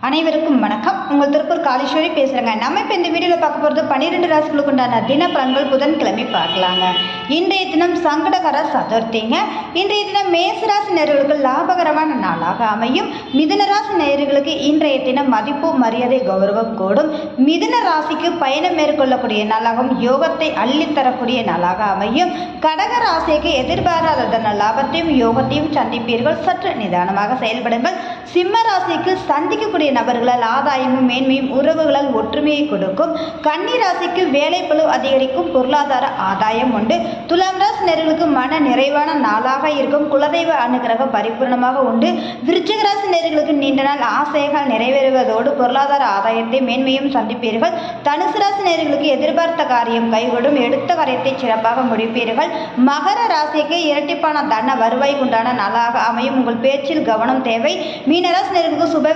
அனைவருக்கும் வணக்கம். உங்கள் திருப்பூர் காளீஸ்வரி பேசுகிறேங்க. நம்ம இப்போ இந்த வீடியோவில் பார்க்க போகிறது 12 ராசிகளுக்கு உண்டான தின பலன்கள். புதன்கிழமை பார்க்கலாங்க. இன்றைய தினம் சங்கடகர சதுர்த்திங்க. இன்றைய தினம் மேசராசி நேயர்களுக்கு லாபகரமான நாளாக அமையும். மிதுன ராசி நேயர்களுக்கு இன்றைய தினம் மதிப்பு மரியாதை கௌரவம் கூடும். மிதுன ராசிக்கு பயணம் மேற்கொள்ளக்கூடிய நாளாகவும் யோகத்தை அள்ளித்தரக்கூடிய நாளாக அமையும். கடக ராசிக்கு எதிர்பாராத லாபத்தையும் யோகத்தையும் சந்திப்பீர்கள். சற்று நிதானமாக செயல்படுங்கள். சிம்ம ராசிக்கு சந்திக்கக்கூடிய நபர்களால் ஆதாயமும் மேன்மையும் உறவுகளால் ஒற்றுமையை கொடுக்கும். கன்னி ராசிக்கு வேலைப்பளு அதிகரிக்கும். பொருளாதார ஆதாயம் உண்டு. துலாம் ராசி நேயர்களுக்கு மன நிறைவான நாளாக இருக்கும். குலதெய்வ அனுகிரகம் பரிபூர்ணமாக உண்டு. விருச்சிக ராசி நேயர்களுக்கு நீண்ட நாள் ஆசைகள் நிறைவேறுவதோடு பொருளாதார ஆதாயத்தை மேன்மையும் சந்திப்பீர்கள். தனுசு ராசி நேயர்களுக்கு எதிர்பார்த்த காரியம் கைகூடும். எடுத்த காரியத்தை சிறப்பாக முடிப்பீர்கள். மகர ராசிக்கு இரட்டிப்பான தன வருவாய் உண்டான நாளாக அமையும். உங்கள் பேச்சில் கவனம் தேவை. மீனராசி நேயர்களுக்கு சுப